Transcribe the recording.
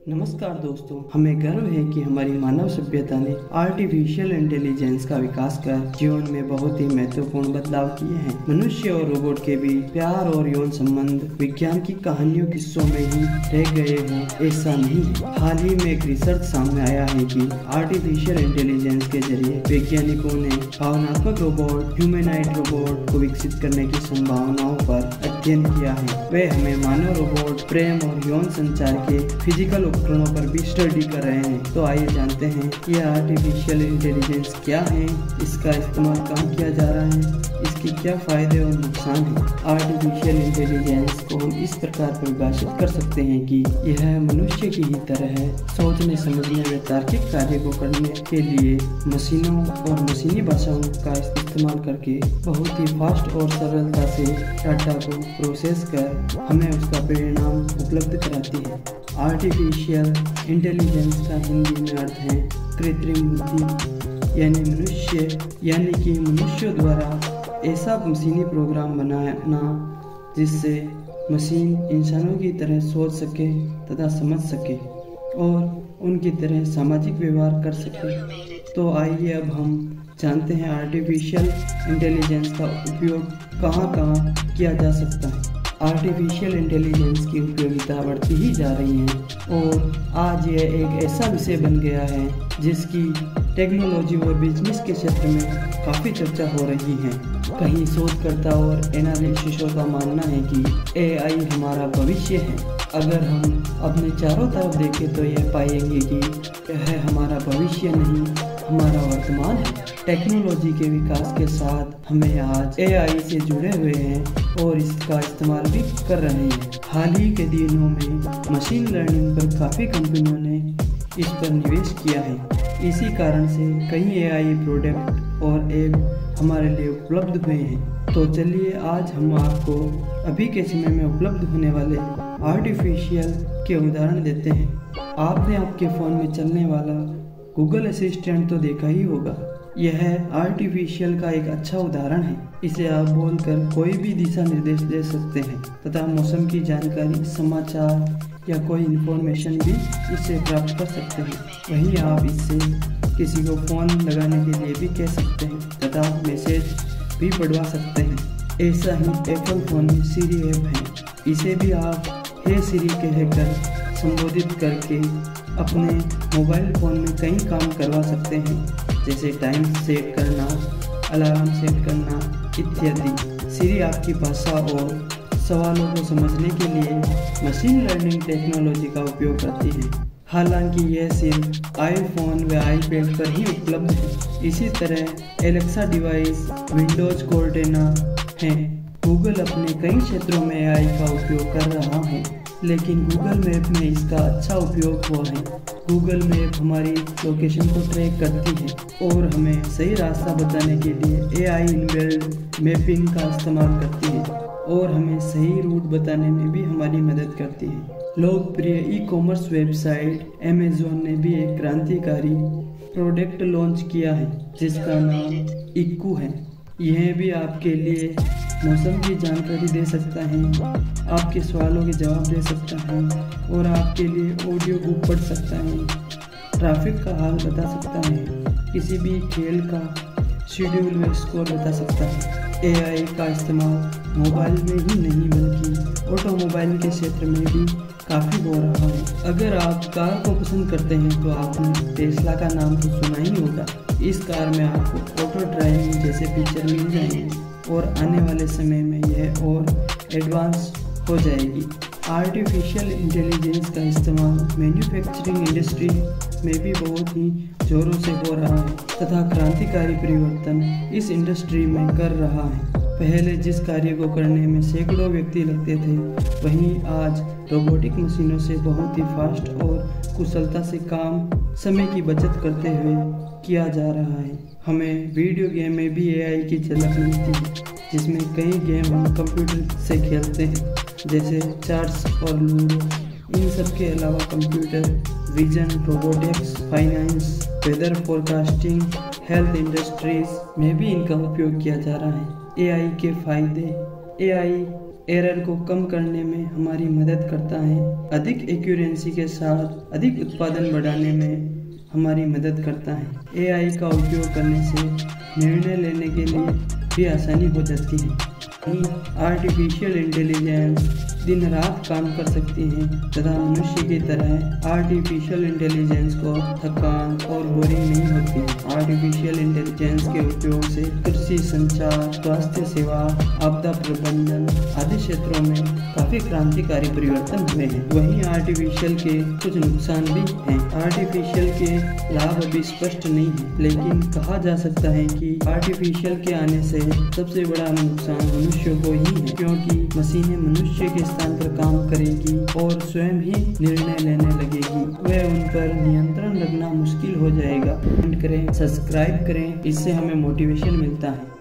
नमस्कार दोस्तों, हमें गर्व है कि हमारी मानव सभ्यता ने आर्टिफिशियल इंटेलिजेंस का विकास कर जीवन में बहुत ही महत्वपूर्ण बदलाव किए हैं। मनुष्य और रोबोट के बीच प्यार और यौन संबंध विज्ञान की कहानियों किस्सों में ही रह गए हों, ऐसा नहीं है। हाल ही में एक रिसर्च सामने आया है कि आर्टिफिशियल इंटेलिजेंस के जरिए वैज्ञानिकों ने भावनात्मक रोबोट, ह्यूमैनॉइड रोबोट को विकसित करने की संभावनाओं पर अध्ययन किया है। वे हमें मानव रोबोट प्रेम और यौन संचार के फिजिकल उपकरणों पर भी स्टडी कर रहे हैं। तो आइए जानते हैं कि आर्टिफिशियल इंटेलिजेंस क्या है, इसका इस्तेमाल कहाँ किया जा रहा है, इसके क्या फायदे और नुकसान हैं। आर्टिफिशियल इंटेलिजेंस को हम इस प्रकार परिभाषित कर सकते हैं कि यह मनुष्य की ही तरह है, सोचने समझने व तार्किक कार्य को करने के लिए मशीनों और मशीनी भाषाओं का इस्तेमाल करके बहुत ही फास्ट और सरलता से डाटा को प्रोसेस कर हमें उसका परिणाम उपलब्ध कराती है। आर्टिफिशियल इंटेलिजेंस का हिंदी में अर्थ है कृत्रिम बुद्धि, यानी कि मनुष्यों द्वारा ऐसा मशीनी प्रोग्राम बनाना जिससे मशीन इंसानों की तरह सोच सके तथा समझ सके और उनकी तरह सामाजिक व्यवहार कर सके। तो आइए अब हम जानते हैं आर्टिफिशियल इंटेलिजेंस का उपयोग कहाँ कहाँ किया जा सकता है। आर्टिफिशियल इंटेलिजेंस की उपयोगिता बढ़ती ही जा रही है और आज यह एक ऐसा विषय बन गया है जिसकी टेक्नोलॉजी और बिजनेस के क्षेत्र में काफ़ी चर्चा हो रही है। कहीं शोधकर्ता और एनालिस्टों का मानना है कि AI हमारा भविष्य है। अगर हम अपने चारों तरफ देखें तो यह पाएंगे कि यह हमारा भविष्य नहीं, हमारा वर्तमान है। टेक्नोलॉजी के विकास के साथ हमें आज AI से जुड़े हुए हैं और इसका इस्तेमाल भी कर रहे हैं। हाल ही के दिनों में मशीन लर्निंग पर काफ़ी कंपनियों ने इस पर निवेश किया है। इसी कारण से कई AI प्रोडक्ट और ऐप हमारे लिए उपलब्ध हुए हैं। तो चलिए आज हम आपको अभी के समय में उपलब्ध होने वाले आर्टिफिशियल के उदाहरण देते हैं। आपने आपके फ़ोन में चलने वाला गूगल असिस्टेंट तो देखा ही होगा। यह आर्टिफिशियल का एक अच्छा उदाहरण है। इसे आप बोलकर कोई भी दिशा निर्देश दे सकते हैं तथा मौसम की जानकारी, समाचार या कोई इन्फॉर्मेशन भी इससे प्राप्त कर सकते हैं। वहीं आप इससे किसी को फ़ोन लगाने के लिए भी कह सकते हैं तथा मैसेज भी पढ़वा सकते हैं। ऐसा ही एप्पल फ़ोन में सीरी ऐप है। इसे भी आप हे सीरी कहकर संबोधित करके अपने मोबाइल फ़ोन में कई काम करवा सकते हैं, जैसे टाइम सेट करना, अलार्म सेट करना इत्यादि। सीरी आपकी भाषा और सवालों को समझने के लिए मशीन लर्निंग टेक्नोलॉजी का उपयोग करती है। हालांकि यह सिर्फ आईफोन व आईपैड पर ही उपलब्ध है। इसी तरह एलेक्सा डिवाइस विंडोज कोर्टेना है। गूगल अपने कई क्षेत्रों में AI का उपयोग कर रहा है, लेकिन गूगल मैप में इसका अच्छा उपयोग हुआ है। गूगल मैप हमारी लोकेशन को ट्रैक करती है और हमें सही रास्ता बताने के लिए AI इनबिल्ट मैपिंग का इस्तेमाल करती है और हमें सही रूट बताने में भी हमारी मदद करती है। लोकप्रिय ई-कॉमर्स वेबसाइट अमेज़न ने भी एक क्रांतिकारी प्रोडक्ट लॉन्च किया है जिसका नाम इक्कू है। यह भी आपके लिए मौसम की जानकारी दे सकता है, आपके सवालों के जवाब दे सकता है और आपके लिए ऑडियो बुक पढ़ सकता है, ट्रैफिक का हाल बता सकता है, किसी भी खेल का शेड्यूल व स्कोर बता सकता है। AI का इस्तेमाल मोबाइल में ही नहीं बल्कि ऑटोमोबाइल के क्षेत्र में भी काफ़ी हो रहा है। अगर आप कार को पसंद करते हैं तो आपने टेस्ला का नाम तो सुना ही होगा। इस कार में आपको ऑटो ड्राइविंग जैसे फीचर मिल जाएंगे और आने वाले समय में यह और एडवांस हो जाएगी। आर्टिफिशियल इंटेलिजेंस का इस्तेमाल मैन्युफैक्चरिंग इंडस्ट्री में भी बहुत ही जोरों से हो रहा है तथा क्रांतिकारी परिवर्तन इस इंडस्ट्री में कर रहा है। पहले जिस कार्य को करने में सैकड़ों व्यक्ति लगते थे, वहीं आज रोबोटिक मशीनों से बहुत ही फास्ट और कुशलता से काम समय की बचत करते हुए किया जा रहा है। हमें वीडियो गेम में भी AI की झलक मिलती है, जिसमें कई गेम हम कंप्यूटर से खेलते हैं, जैसे चार्ट्स और लूडो। इन सब के अलावा computer vision, robotics, finance, weather forecasting, health industries में भी इनका उपयोग किया जा रहा है। AI के फायदे। AI एरर को कम करने में हमारी मदद करता है, अधिक एक्यूरेंसी के साथ अधिक उत्पादन बढ़ाने में हमारी मदद करता है। एआई का उपयोग करने से निर्णय लेने के लिए भी आसानी हो जाती है। आर्टिफिशियल इंटेलिजेंस दिन रात काम कर सकती है तथा मनुष्य की तरह आर्टिफिशियल इंटेलिजेंस को थकान और बोरिंग नहीं होती है। आर्टिफिशियल इंटेलिजेंस के उपयोग से कृषि, संचार, स्वास्थ्य सेवा, आपदा प्रबंधन आदि क्षेत्रों में काफी क्रांतिकारी परिवर्तन हुए हैं। वहीं आर्टिफिशियल के कुछ नुकसान भी हैं। आर्टिफिशियल के लाभ अभी स्पष्ट नहीं है, लेकिन कहा जा सकता है कि आर्टिफिशियल के आने से सबसे बड़ा नुकसान मनुष्य को ही है, क्योंकि मशीनें मनुष्य के स्थान पर काम करेगी और स्वयं ही निर्णय लेने लगेगी। वह उन पर नियंत्रण रखना मुश्किल हो जाएगा। कमेंट करें, सब्सक्राइब करें, इससे हमें मोटिवेशन मिलता है।